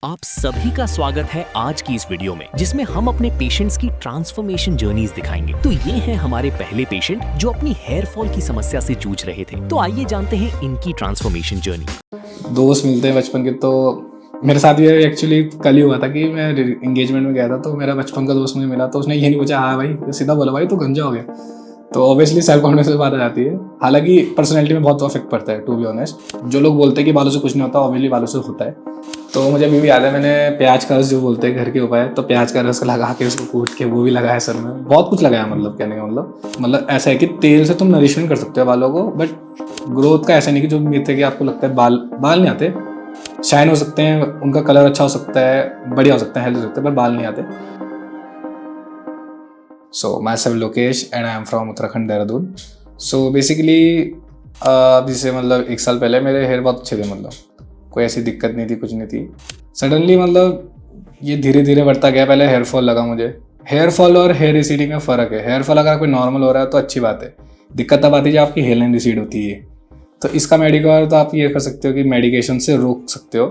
आप सभी का स्वागत है आज की इस वीडियो में, जिसमें हम अपने पेशेंट्स की ट्रांसफॉर्मेशन जर्नीज दिखाएंगे। तो ये हैं हमारे पहले पेशेंट जो अपनी हेयर फॉल की समस्या से जूझ रहे थे। तो आइए जानते हैं इनकी ट्रांसफॉर्मेशन जर्नी। दोस्त मिलते हैं बचपन के, तो मेरे साथ ये एक्चुअली कल ही हुआ था कि मैं एंगेजमेंट में गया था, तो मेरा बचपन का दोस्त मुझे मिला, तो उसने ये नहीं पूछा हाँ भाई, सीधा बोला भाई तू गंजा हो गया। तो ऑब्वियसली सेल्फ कॉन्फिडेंस से बात आ जाती है। हालांकि पर्सनैलिटी में बहुत इफेक्ट पड़ता है, टू बी ऑनेस्ट। जो लोग बोलते हैं कि बालों से कुछ नहीं होता, ऑब्वियसली बालों से होता है। तो मुझे अभी भी याद है, मैंने प्याज का रस जो बोलते हैं घर के उपाय, तो प्याज का रस लगा के उसको कूट के वो भी लगाया सर में, बहुत कुछ लगाया। मतलब कहने का मतलब ऐसा है कि तेल से तुम नरिशमेंट कर सकते हो बालों को, बट ग्रोथ का ऐसा नहीं कि जो मिथ है कि आपको लगता है बाल नहीं आते। शाइन हो सकते हैं, उनका कलर अच्छा हो सकता है, बढ़िया हो सकता है, हेल्थ हो सकता है, पर बाल नहीं आते। So my self Lokesh and I am from Uttarakhand, Dehradun. So basically जैसे मतलब 1 साल पहले मेरे हेयर बहुत अच्छे थे, मतलब कोई ऐसी दिक्कत नहीं थी, कुछ नहीं थी। सडनली मतलब ये धीरे धीरे बढ़ता गया। पहले हेयर फॉल लगा मुझे। हेयर फॉल और हेयर रिसीडिंग में फ़र्क है। हेयर फॉल अगर कोई नॉर्मल हो रहा है तो अच्छी बात है, दिक्कत तब आती है जब आपकी हेयर लाइन रिसीड होती है। तो इसका मेडिकल तो आप ये कर सकते हो कि मेडिकेशन से रोक सकते हो,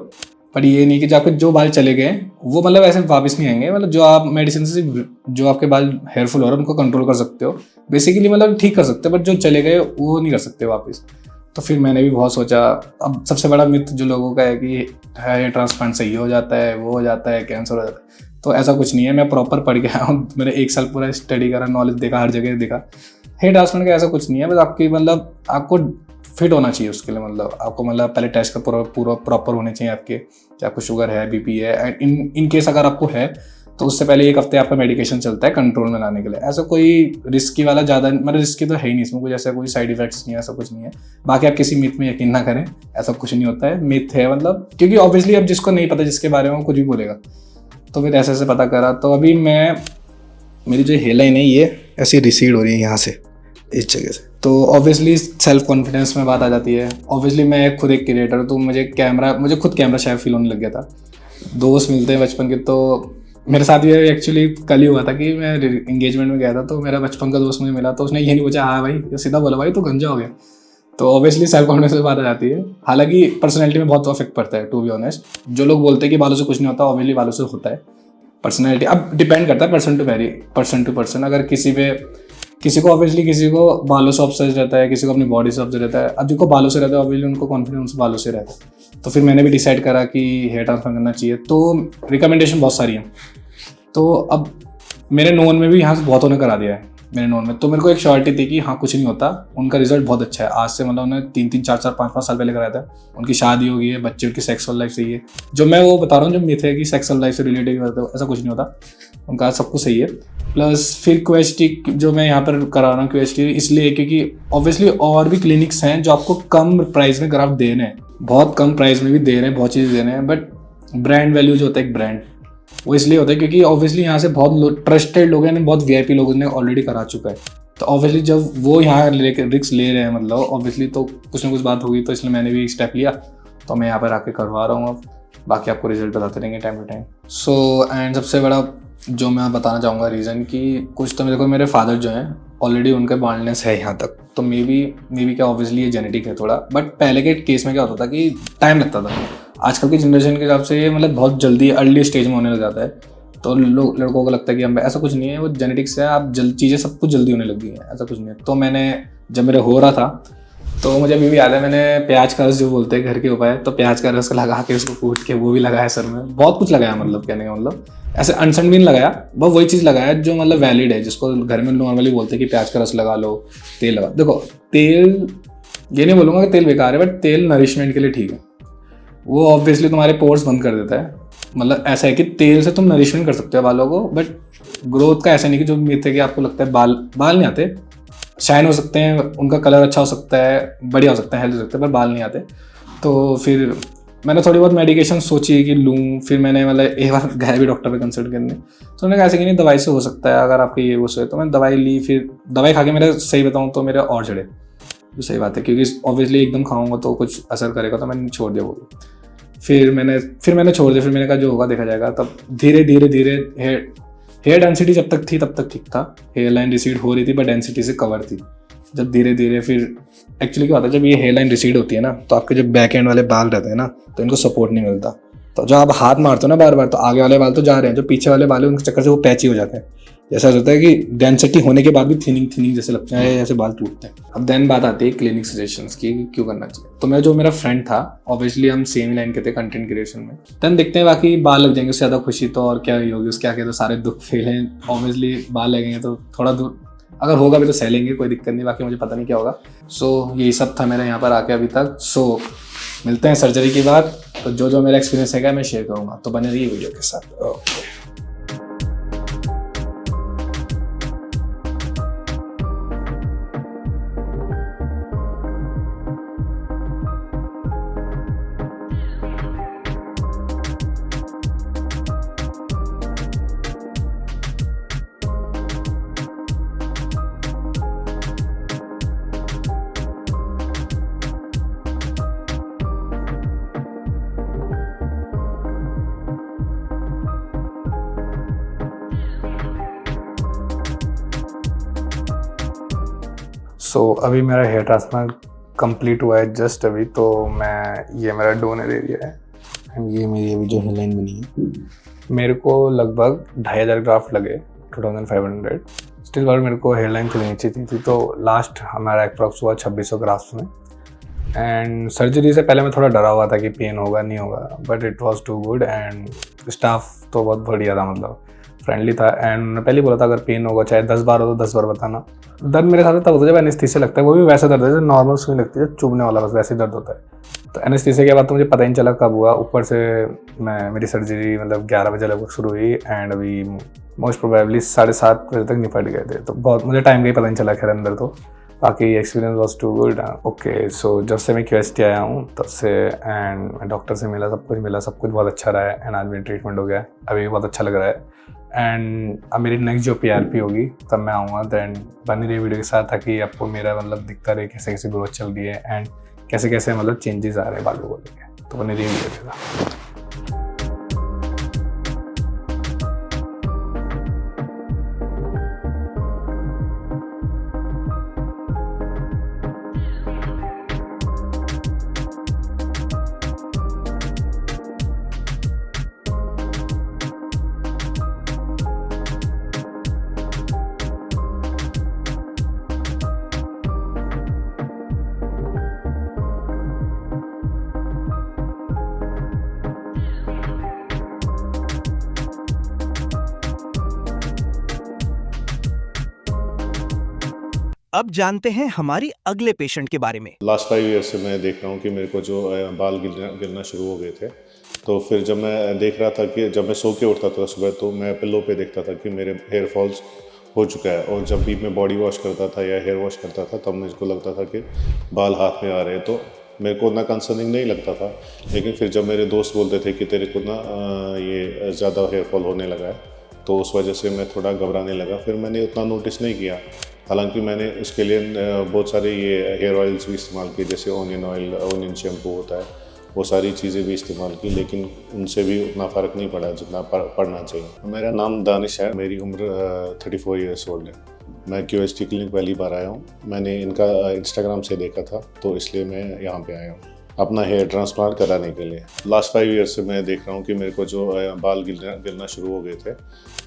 पर ये नहीं कि जो आपके जो बाल चले गए वो मतलब ऐसे वापस नहीं आएंगे। मतलब जो आप मेडिसिन से जो आपके बाल हेयरफुल हो रहे हैं उनको कंट्रोल कर सकते हो, बेसिकली मतलब ठीक कर सकते हो, बट जो चले गए वो नहीं कर सकते वापस। तो फिर मैंने भी बहुत सोचा। अब सबसे बड़ा मिथ जो लोगों का है कि हेयर ट्रांसप्लांट सही हो जाता है, वो हो जाता है, कैंसर हो जाता है, तो ऐसा कुछ नहीं है। मैं प्रॉपर पढ़ के आया हूँ, मैंने 1 साल पूरा स्टडी करा, नॉलेज देखा, हर जगह देखा। हेयर ट्रांसप्लांट का ऐसा कुछ नहीं है, बस आपकी मतलब आपको फिट होना चाहिए उसके लिए। मतलब आपको मतलब पहले टेस्ट का पूरा प्रॉपर होने चाहिए आपके, कि आपको शुगर है, बीपी है, एंड इन केस अगर आपको है तो उससे पहले 1 हफ्ते आपका मेडिकेशन चलता है कंट्रोल में लाने के लिए। ऐसा कोई रिस्की वाला ज़्यादा मतलब रिस्की तो है ही नहीं इसमें, कुछ ऐसा कोई साइड इफेक्ट्स नहीं है, ऐसा कुछ नहीं है। बाकी आप किसी मिथ में यकीन ना करें, ऐसा कुछ नहीं होता है, मिथ है मतलब, क्योंकि ऑब्वियसली अब जिसको नहीं पता जिसके बारे में कुछ भी बोलेगा। तो फिर ऐसे पता करा, तो अभी मेरी जो हेयर लाइन है ये ऐसी रिसीड हो रही है यहाँ से, इस जगह से। तो ऑब्वियसली सेल्फ कॉन्फिडेंस में बात आ जाती है। ऑब्वियसली मैं खुद एक क्रिएटर हूँ, तो मुझे खुद कैमरा शायद फील होने लग गया था। दोस्त मिलते हैं बचपन के, तो मेरे साथ ये एक्चुअली कल ही हुआ था कि मैं एंगेजमेंट में गया था, तो मेरा बचपन का दोस्त मुझे मिला, तो उसने ये नहीं पूछा हाँ भाई, सीधा बोला भाई तू गंजा हो गया। तो ऑब्वियसली सेल्फ कॉन्फिडेंस से बात आ जाती है। हालांकि पर्सनैलिटी में बहुत इफेक्ट पड़ता है, टू बी ऑनेस्ट। जो लोग बोलते हैं कि बालों से कुछ नहीं होता, ऑब्वियसली बालों से होता है। पर्सनैलिटी अब डिपेंड करता है पर्सन टू पर्सन। अगर किसी को ऑब्वियसली किसी को बालों से ऑब्सेस रहता है, किसी को अपनी बॉडी से ऑब्सेस रहता है। अब जिनको बालों से रहता है ऑब्वियसली उनको कॉन्फिडेंस बालों से रहता है। तो फिर मैंने भी डिसाइड करा कि हेयर ट्रांसफर करना चाहिए। तो रिकमेंडेशन बहुत सारी हैं। तो अब मेरे नोन में भी यहाँ से बहुत ने करा दिया है मेरे नोन में। तो मेरे को एक श्योरिटी थी कि हाँ कुछ नहीं होता। उनका रिजल्ट बहुत अच्छा है। आज से मतलब उन्होंने 3-3, 4-4, 5-5 साल पहले कराया था। उनकी शादी हो गई है, बच्चे, उनकी सेक्सुअल लाइफ सही है। जो मैं वो बता रहा हूँ, जो मिथ है कि सेक्सुअल लाइफ से रिलेटेड ऐसा कुछ नहीं होता, उनका सब कुछ सही है। प्लस फिर क्यूएचटी जो मैं यहाँ पर करा रहा हूँ, क्यूएचटी इसलिए क्योंकि ऑब्वियसली और भी क्लिनिक्स हैं जो आपको कम प्राइस में ग्राफ्ट दे रहे हैं, बहुत कम प्राइस में भी दे रहे हैं, बहुत चीज़ें दे रहे हैं। बट ब्रांड वैल्यू जो होता है एक ब्रांड, वो इसलिए होता है क्योंकि ऑब्वियसली यहाँ से बहुत ट्रस्टेड लोग हैं, बहुत वीआईपी लोगों ने ऑलरेडी करा चुका है। तो ऑब्वियसली जब वो यहाँ रिक्स ले रहे हैं, मतलब ऑब्वियसली तो कुछ ना कुछ बात होगी, तो इसलिए मैंने भी एक स्टेप लिया। तो मैं यहाँ पर आके करवा रहा हूँ। अब बाकी आपको रिजल्ट बताते रहेंगे time to time. So and सबसे बड़ा जो मैं बताना चाहूँगा रीज़न कि कुछ तो मेरे फादर जो हैं ऑलरेडी उनका बाल्डनेस है यहाँ तक। तो मे बी क्या ऑब्वियसली ये जेनेटिक है थोड़ा, बट पहले के केस में क्या होता था कि टाइम लगता था। आजकल की जनरेशन के हिसाब से ये मतलब बहुत जल्दी अर्ली स्टेज में होने लग जाता है। तो लड़कों को लगता है कि हम, ऐसा कुछ नहीं है, वो जेनेटिक्स है। आप चीज़ें सब कुछ जल्दी होने लग गई हैं, ऐसा कुछ नहीं है। तो जब मेरे हो रहा था, तो मुझे अभी भी याद है, मैंने प्याज का रस जो बोलते हैं घर के उपाय, तो प्याज का रस लगा के उसको कूट के वो भी लगाया सर में, बहुत कुछ लगाया। मतलब कहने का मतलब ऐसे अनसन भी नहीं लगाया, बस वही चीज़ लगाया जो मतलब वैलिड है, जिसको घर में नॉर्मली बोलते हैं कि प्याज का रस लगा लो, तेल लगा। देखो तेल, ये नहीं बोलूँगा कि तेल बेकार है, बट तेल नरिशमेंट के लिए ठीक है। वो ऑब्वियसली तुम्हारे पोर्स बंद कर देता है। मतलब ऐसा है कि तेल से तुम नरिशमेंट कर सकते हो बालों को, बट ग्रोथ का ऐसा नहीं कि जो मिथ है कि आपको लगता है बाल नहीं आते। शाइन हो सकते हैं, उनका कलर अच्छा हो सकता है, बढ़िया हो सकता है, हेल्थ हो सकता है, पर बाल नहीं आते। तो फिर मैंने थोड़ी बहुत मेडिकेशन सोची कि लूँ। फिर मैंने मतलब एक बार गया भी डॉक्टर पे कंसल्ट करने, तो उन्होंने कहा ऐसे कि नहीं, दवाई से हो सकता है अगर आपके ये वो से। तो मैंने दवाई ली। फिर दवाई खा के मेरे, सही बताऊँ तो मेरे और चढ़े, जो सही बात है, क्योंकि ऑब्वियसली एकदम खाऊंगा तो कुछ असर करेगा, तो मैंने छोड़ दिया वो। फिर मैंने छोड़ दिया। फिर मैंने कहा जो होगा देखा जाएगा। तब धीरे धीरे हेयर डेंसिटी जब तक थी तब तक ठीक था। हेयर लाइन रिसीड हो रही थी, बट डेंसिटी से कवर थी। जब धीरे धीरे फिर एक्चुअली क्या होता है, जब ये हेयर लाइन रिसीड होती है ना, तो आपके जो बैक एंड वाले बाल रहते हैं ना, तो इनको सपोर्ट नहीं मिलता। तो जब आप हाथ मारते हो ना बार बार, तो आगे वाले बाल तो जा रहे हैं, जो पीछे वाले बाल है उनके चक्कर से वो पैची हो जाते हैं। जैसा होता है कि डेंसिटी होने के बाद भी थिनिंग जैसे लगते हैं, जैसे बाल टूटते हैं। अब देन बात आती है क्लिनिक सजेशंस की, क्यों करना चाहिए। तो मैं, जो मेरा फ्रेंड था, ऑब्वियसली हम सेम लाइन के थे कंटेंट क्रिएशन में। देन देखते हैं बाकी बाल लग जाएंगे, उससे ज़्यादा खुशी तो और क्या ही होगी। उसके आगे तो सारे दुख फेल हैं, ऑब्वियसली बाल लगेंगे तो थोड़ा दूर अगर होगा भी तो सह लेंगे, कोई दिक्कत नहीं। बाकी मुझे पता नहीं क्या होगा। सो यही सब था मेरा यहाँ पर आके अभी तक। सो मिलते हैं सर्जरी की बात। तो जो मेरा एक्सपीरियंस है मैं शेयर करूँगा, तो बने रहिए वीडियो के साथ। ओके। अभी मेरा हेयर ट्रांसप्लांट कंप्लीट हुआ है जस्ट अभी। तो ये मेरा डोनर एरिया है एंड ये मेरी अभी जो हेयरलाइन बनी है। मेरे को लगभग 2500 ग्राफ्ट लगे, 2500। स्टिल बार मेरे को हेयरलाइन थोड़ी नीचे थी, तो लास्ट हमारा अप्रॉक्स हुआ 2600 ग्राफ्ट में। एंड सर्जरी से पहले मैं थोड़ा डरा हुआ था कि पेन होगा नहीं होगा, but it was too good. And staff तो बहुत बढ़िया था, मतलब फ्रेंडली था। एंड उन्होंने पहले बोला था अगर पेन होगा चाहे 10 बार हो तो 10 बार बताना। दर्द मेरे साथ तब होता है जब एनेस्थीसिया लगता है, वो भी वैसा दर्द है जो नॉर्मल सुई लगती है, चुभने वाला, बस वैसे दर्द होता है। तो एनेस्थीसिया के बाद तो मुझे पता ही नहीं चला कब हुआ। ऊपर से मेरी सर्जरी मतलब 11 बजे लगभग शुरू हुई एंड अभी मोस्ट प्रोबेबली 7:30 बजे तक निपट गए थे। तो बहुत मुझे टाइम का ही पता नहीं चला खैर अंदर। तो बाकी experience was too good. Okay, so जब से मैं QST आया हूँ तब से, एंड मैं डॉक्टर से मिला, सब कुछ बहुत अच्छा रहा है। एंड आज मेरी ट्रीटमेंट हो गया है, अभी भी बहुत अच्छा लग रहा है। एंड अब मेरी नेक्स्ट जो PRP होगी तब मैं आऊँगा। दैन बनी रही वीडियो के साथ, ताकि आपको मेरा मतलब दिखता रहे कैसे कैसे ग्रोथ चल रही है एंड कैसे कैसे मतलब चेंजेस आ रहे हैं बालों को लेके। तो बनी रही वीडियो के साथ। अब जानते हैं हमारी अगले पेशेंट के बारे में। लास्ट 5 ईयर से मैं देख रहा हूँ कि मेरे को जो बाल गिरना शुरू हो गए थे। तो फिर जब मैं देख रहा था कि जब मैं सो के उठता था सुबह, तो मैं पिल्लो पे देखता था कि मेरे हेयर फॉल्स हो चुका है। और जब भी मैं बॉडी वॉश करता था या हेयर वॉश करता था, तब मुझको लगता था कि बाल हाथ में आ रहे हैं। तो मेरे को उतना कंसर्निंग नहीं लगता था। लेकिन फिर जब मेरे दोस्त बोलते थे कि तेरे को ना ये ज़्यादा हेयर फॉल होने लगा है, तो उस वजह से मैं थोड़ा घबराने लगा। फिर मैंने उतना नोटिस नहीं किया। हालांकि मैंने उसके लिए बहुत सारे ये हेयर ऑयल्स भी इस्तेमाल किए, जैसे ऑनियन ऑयल, ऑनियन शैम्पू होता है, वो सारी चीज़ें भी इस्तेमाल की। लेकिन उनसे भी उतना फ़र्क नहीं पड़ा जितना पड़ना चाहिए। मेरा नाम दानिश है, मेरी उम्र 34 ईयर्स ओल्ड है। मैं QST क्लिनिक पहली बार आया हूँ। मैंने इनका इंस्टाग्राम से देखा था, तो इसलिए मैं यहाँ पे आया हूँ अपना हेयर ट्रांसप्लांट कराने के लिए। लास्ट 5 ईयर से मैं देख रहा हूँ कि मेरे को जो बाल गिरना शुरू हो गए थे।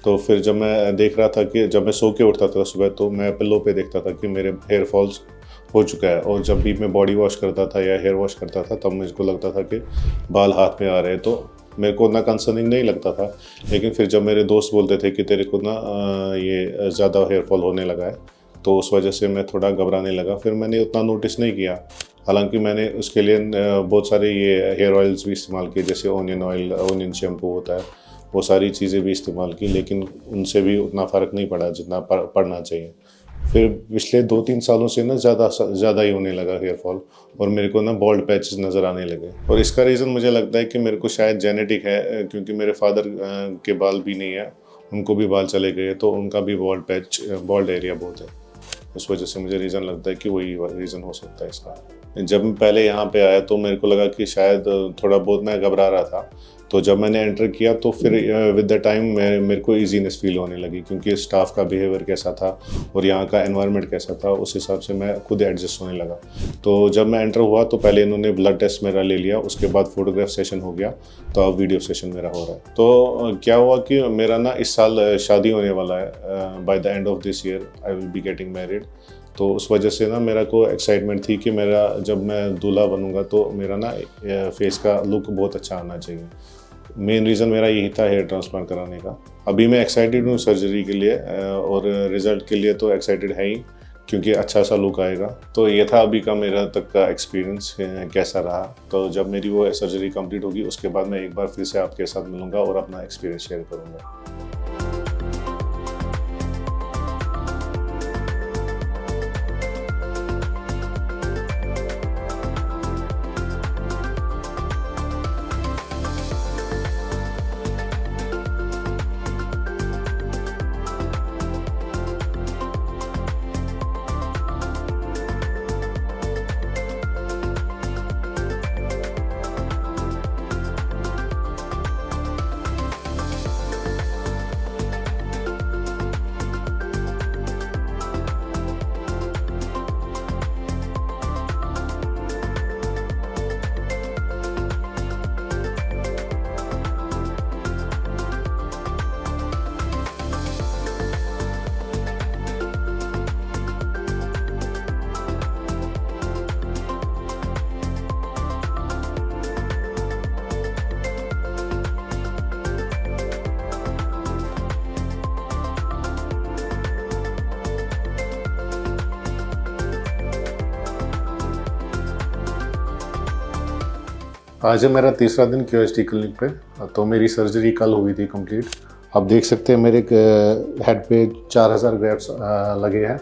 तो फिर जब मैं देख रहा था कि जब मैं सो के उठता था सुबह, तो मैं पिल्लो पे देखता था कि मेरे हेयर फॉल्स हो चुका है। और जब भी मैं बॉडी वॉश करता था या हेयर वॉश करता था, तब मुझको लगता था कि बाल हाथ में आ रहे हैं। तो मेरे को उतना कंसर्निंग नहीं लगता था। लेकिन फिर जब मेरे दोस्त बोलते थे कि तेरे को ना ये ज़्यादा हेयर फॉल होने लगा है, तो उस वजह से मैं थोड़ा घबराने लगा। फिर मैंने उतना नोटिस नहीं किया। हालांकि मैंने उसके लिए बहुत सारे ये हेयर ऑयल्स भी इस्तेमाल किए, जैसे ऑनियन ऑयल, ऑनियन शैम्पू होता है, वो सारी चीज़ें भी इस्तेमाल की। लेकिन उनसे भी उतना फ़र्क नहीं पड़ा जितना पड़ना चाहिए। फिर पिछले 2-3 सालों से ना ज़्यादा ही होने लगा हेयर फॉल, और मेरे को ना बॉल्ड पैचेस नज़र आने लगे। और इसका रीज़न मुझे लगता है कि मेरे को शायद जेनेटिक है, क्योंकि मेरे फादर के बाल भी नहीं है, उनको भी बाल चले गए, तो उनका भी बॉल्ड एरिया बहुत है। उस वजह से मुझे रीज़न लगता है कि वही रीज़न हो सकता है इसका। जब मैं पहले यहाँ पे आया तो मेरे को लगा कि शायद थोड़ा बहुत मैं घबरा रहा था। तो जब मैंने एंटर किया तो फिर विद द टाइम मेरे को ईजीनेस फील होने लगी, क्योंकि स्टाफ का बिहेवियर कैसा था और यहाँ का एनवायरनमेंट कैसा था, उस हिसाब से मैं खुद एडजस्ट होने लगा। तो जब मैं एंटर हुआ तो पहले इन्होंने ब्लड टेस्ट मेरा ले लिया, उसके बाद फोटोग्राफ सेशन हो गया, तो अब वीडियो सेशन मेरा हो रहा है। तो क्या हुआ कि मेरा ना इस साल शादी होने वाला है, by the end of this year I will be getting married. तो उस वजह से ना मेरा को एक्साइटमेंट थी कि मेरा जब मैं दूल्हा बनूंगा तो मेरा ना फेस का लुक बहुत अच्छा आना चाहिए। मेन रीज़न मेरा यही था हेयर ट्रांसप्लांट कराने का। अभी मैं एक्साइटेड हूँ सर्जरी के लिए, और रिज़ल्ट के लिए तो एक्साइटेड है ही, क्योंकि अच्छा सा लुक आएगा। तो ये था अभी का मेरा तक का एक्सपीरियंस कैसा रहा। तो जब मेरी वो सर्जरी कंप्लीट होगी उसके बाद मैं एक बार फिर से आपके साथ मिलूँगा और अपना एक्सपीरियंस शेयर करूँगा। आज है मेरा तीसरा दिन QST क्लिनिक पे। तो मेरी सर्जरी कल हुई थी कंप्लीट। आप देख सकते हैं मेरे हेड पे 4000 ग्राफ्ट्स लगे हैं।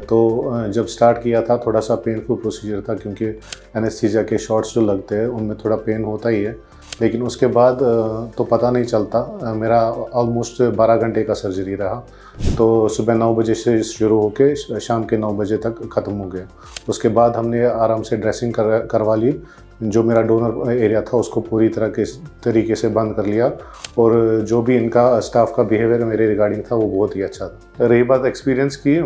तो जब स्टार्ट किया था थोड़ा सा पेनफुल प्रोसीजर था, क्योंकि एनेस्थीसिया के शॉट्स जो लगते हैं उनमें थोड़ा पेन होता ही है, लेकिन उसके बाद तो पता नहीं चलता। मेरा ऑलमोस्ट 12 घंटे का सर्जरी रहा। तो सुबह 9 बजे से शुरू होके शाम के 9 बजे तक ख़त्म हो गया। उसके बाद हमने आराम से ड्रेसिंग करवा ली। जो मेरा डोनर एरिया था उसको पूरी तरीके से बंद कर लिया, और जो भी इनका स्टाफ का बिहेवियर मेरे रिगार्डिंग था वो बहुत ही अच्छा था। रही बात एक्सपीरियंस की,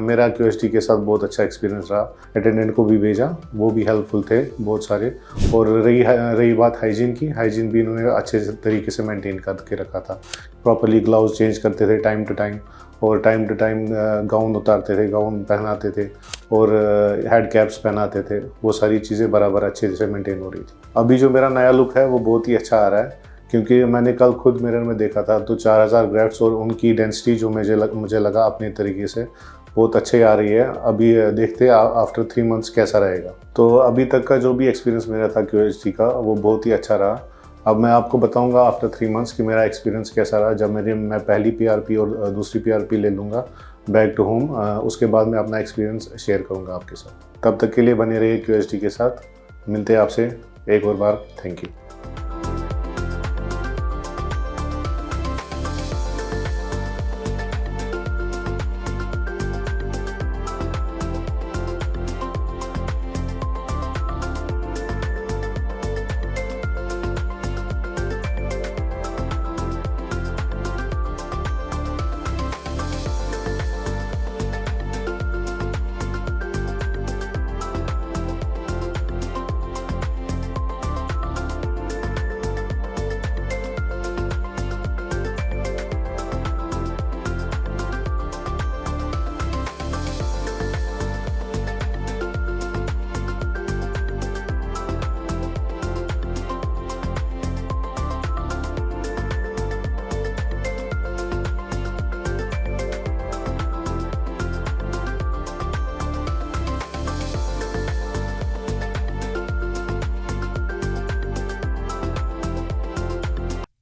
मेरा QST के साथ बहुत अच्छा एक्सपीरियंस रहा। अटेंडेंट को भी भेजा, वो भी हेल्पफुल थे बहुत सारे। और रही बात हाइजीन की, हाइजीन भी इन्होंने अच्छे तरीके से मेंटेन करके रखा था। प्रॉपरली ग्लव्स चेंज करते थे टाइम टू टाइम, और टाइम टू टाइम गाउन उतारते थे, गाउन पहनाते थे, और हेड कैप्स पहनाते थे। वो सारी चीज़ें बराबर अच्छे से मेंटेन हो रही थी। अभी जो मेरा नया लुक है वो बहुत ही अच्छा आ रहा है, क्योंकि मैंने कल खुद मिरर में देखा था तो 4000 ग्राफ्ट्स और उनकी डेंसिटी जो मुझे लगा अपने तरीके से बहुत अच्छे आ रही है। अभी देखते हैं आफ्टर 3 मंथ्स कैसा रहेगा। तो अभी तक का जो भी एक्सपीरियंस मेरा था QST का वो बहुत ही अच्छा रहा। अब मैं आपको बताऊंगा आफ्टर 3 मंथ्स कि मेरा एक्सपीरियंस कैसा रहा। जब मैं पहली PRP और दूसरी PRP ले लूँगा बैक टू होम, उसके बाद मैं अपना एक्सपीरियंस शेयर करूँगा आपके साथ। तब तक के लिए बने रहिए QST के साथ। मिलते हैं आपसे एक और बार। Thank you.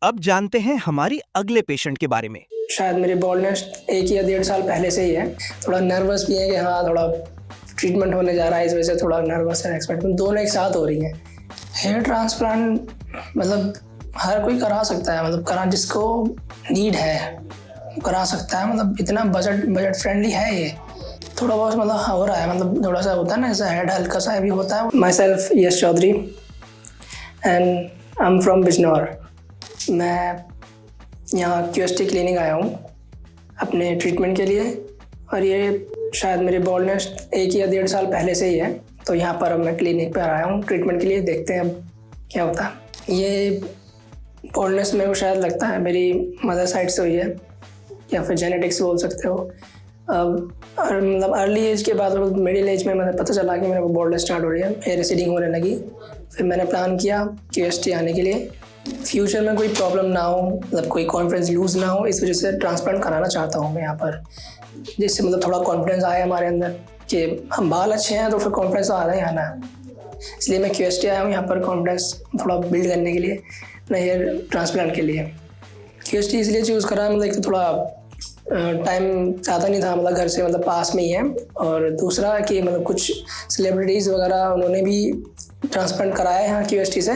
अब जानते हैं हमारी अगले पेशेंट के बारे में। शायद मेरी बॉल्डनेस 1 या 1.5 साल पहले से ही है। थोड़ा नर्वस भी है कि हाँ थोड़ा ट्रीटमेंट होने जा रहा है, इस वजह से थोड़ा नर्वस है। एक्सपेक्टेड दोनों एक साथ हो रही हैं। हेयर ट्रांसप्लांट मतलब हर कोई करा सकता है, मतलब जिसको नीड है करा सकता है। मतलब इतना बजट फ्रेंडली है ये। थोड़ा बहुत मतलब हो रहा है, मतलब थोड़ा सा होता है ना, जैसा हेड हल्का सा भी होता है। Myself Yash Chaudhary, and I am from Bijnor. मैं यहाँ QST क्लिनिक आया हूँ अपने ट्रीटमेंट के लिए, और ये शायद मेरी बॉल्डनेस 1 या 1.5 साल पहले से ही है। तो यहाँ पर अब मैं क्लिनिक पर आया हूँ ट्रीटमेंट के लिए, देखते हैं अब क्या होता है। ये बॉल्डनेस मेरे को शायद लगता है मेरी मदर साइड से हुई है, या फिर जेनेटिक्स बोल सकते हो। मतलब अर्ली एज के बाद मिडिल एज में मुझे पता चला कि मेरे को बॉल्डनेस स्टार्ट हो रही है, हेयर रिसीडिंग होने लगी। फिर मैंने प्लान किया QST आने के लिए। फ्यूचर में कोई प्रॉब्लम ना हो, मतलब कोई कॉन्फिडेंस लूज़ ना हो, इस वजह से ट्रांसप्लांट कराना चाहता हूँ मैं यहाँ पर, जिससे मतलब थोड़ा कॉन्फिडेंस आए हमारे अंदर कि हम बाल अच्छे हैं तो फिर कॉन्फिडेंस तो आना ही आना है। इसलिए मैं QST आया हूँ यहाँ पर कॉन्फिडेंस थोड़ा बिल्ड करने के लिए, अपना हेयर ट्रांसप्लांट के लिए। QST इसलिए चूज़ करा, मतलब एक तो थोड़ा टाइम ज़्यादा नहीं था, मतलब घर से मतलब पास में ही है, और दूसरा कि मतलब कुछ सेलिब्रिटीज़ वगैरह उन्होंने भी ट्रांसप्लांट कराया है यहाँ QST से,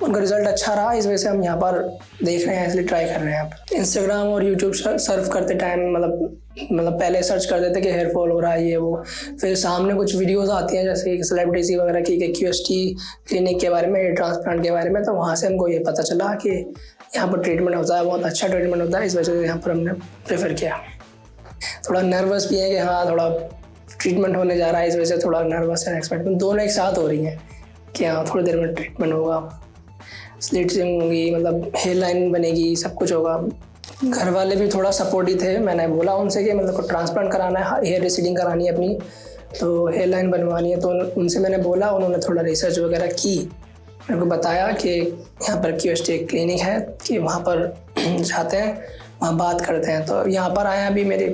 उनका रिजल्ट अच्छा रहा, इस वजह से हम यहाँ पर देख रहे हैं, इसलिए ट्राई कर रहे हैं। आप इंस्टाग्राम और यूट्यूब सर्फ करते टाइम मतलब पहले सर्च कर देते कि हेयर फॉल हो रहा है ये वो, फिर सामने कुछ वीडियोस आती हैं जैसे सेलिब्रिटीज़ वगैरह की QST क्लिनिक के बारे में, हेयर ट्रांसप्लांट के बारे में, तो वहाँ से हमको ये पता चला कि यहाँ पर ट्रीटमेंट होता है, बहुत अच्छा ट्रीटमेंट होता है, इस वजह से यहाँ पर हमने प्रेफर किया। थोड़ा नर्वस भी है कि हाँ थोड़ा ट्रीटमेंट होने जा रहा है, इस वजह से थोड़ा नर्वस है। एक्सपेक्ट दोनों एक साथ हो रही हैं कि हाँ थोड़ी देर में ट्रीटमेंट होगा, स्लिटिंग होगी, मतलब हेयर लाइन बनेगी, सब कुछ होगा। घर वाले भी थोड़ा सपोर्टिव थे, मैंने बोला उनसे कि मतलब को ट्रांसप्लांट कराना है, हेयर रिसीडिंग करानी है अपनी, तो हेयर लाइन बनवानी है, तो उनसे मैंने बोला, उन्होंने थोड़ा रिसर्च वगैरह की, मेरे को बताया कि यहाँ पर QST क्लिनिक है कि वहाँ पर जाते हैं, वहाँ बात करते हैं। तो यहाँ पर आए अभी मेरी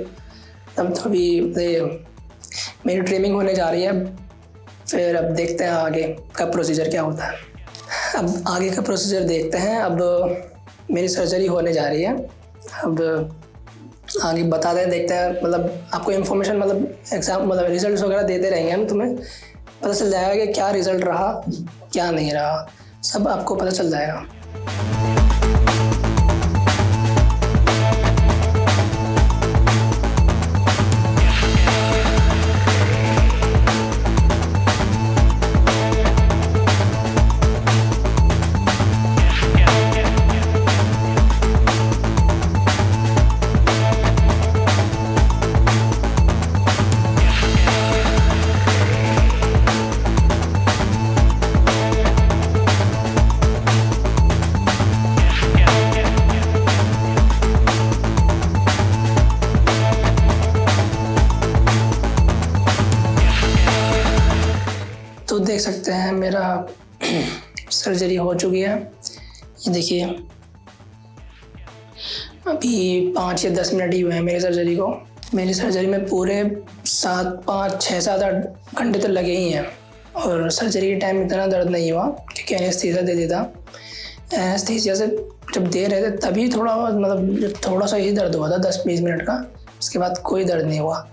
ट्रेनिंग होने जा रही है, फिर अब देखते हैं आगे का प्रोसीजर क्या होता है। अब आगे का प्रोसीजर देखते हैं। अब मेरी सर्जरी होने जा रही है, अब आगे बताते हैं, देखते हैं, मतलब आपको इन्फॉर्मेशन मतलब रिजल्ट वगैरह देते रहेंगे हम, तुम्हें पता चल जाएगा कि क्या रिज़ल्ट रहा क्या नहीं रहा, सब आपको पता चल जाएगा। तो देख सकते हैं मेरा सर्जरी हो चुकी है, ये देखिए अभी 5 या 10 मिनट ही हुए हैं मेरी सर्जरी को। मेरी सर्जरी में पूरे 5, 6, 7, 8 घंटे तो लगे ही हैं, और सर्जरी के टाइम इतना दर्द नहीं हुआ क्योंकि एनेस्थीसिया दे देता। एनेस्थीसिया से जब दे रहे थे तभी थोड़ा मतलब थोड़ा सा ही दर्द हुआ था 10-20 मिनट का, उसके बाद कोई दर्द नहीं हुआ।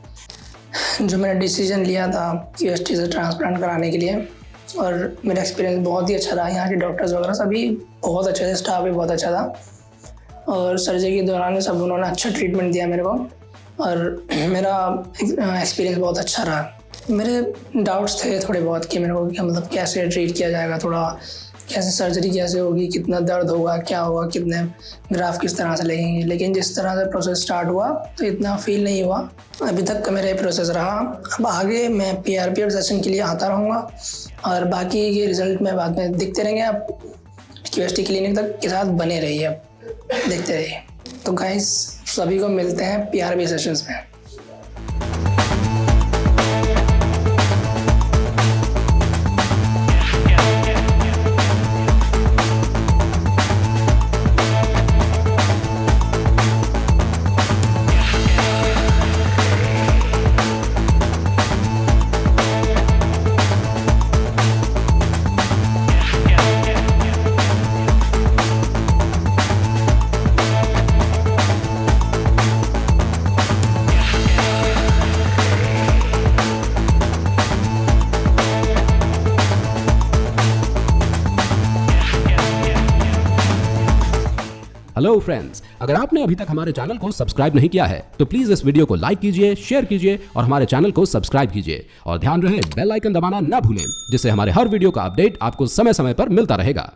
जो मैंने डिसीजन लिया था QST से ट्रांसप्लांट कराने के लिए, और मेरा एक्सपीरियंस बहुत ही अच्छा रहा, यहाँ के डॉक्टर्स वगैरह सभी बहुत अच्छे थे, स्टाफ भी बहुत अच्छा था, और सर्जरी के दौरान सब उन्होंने अच्छा ट्रीटमेंट दिया मेरे को, और मेरा एक्सपीरियंस बहुत अच्छा रहा। मेरे डाउट्स थे थोड़े बहुत कि मेरे को मतलब कैसे ट्रीट किया जाएगा, थोड़ा कैसे सर्जरी कैसे होगी, कितना दर्द होगा, क्या होगा, कितने ग्राफ किस तरह से लगेंगे, लेकिन जिस तरह से प्रोसेस स्टार्ट हुआ तो इतना फील नहीं हुआ। अभी तक का मेरा ये प्रोसेस रहा। अब आगे मैं PRP सेशन के लिए आता रहूँगा, और बाकी ये रिज़ल्ट में बाद में दिखते रहेंगे। आप QST क्लिनिक तक के साथ बने रहिए, अब देखते रहिए। तो गाइस सभी को मिलते हैं PRP सेशंस में। हेलो फ्रेंड्स, अगर आपने अभी तक हमारे चैनल को सब्सक्राइब नहीं किया है तो प्लीज इस वीडियो को लाइक कीजिए, शेयर कीजिए और हमारे चैनल को सब्सक्राइब कीजिए, और ध्यान रहे बेल आइकन दबाना ना भूलें, जिससे हमारे हर वीडियो का अपडेट आपको समय समय पर मिलता रहेगा।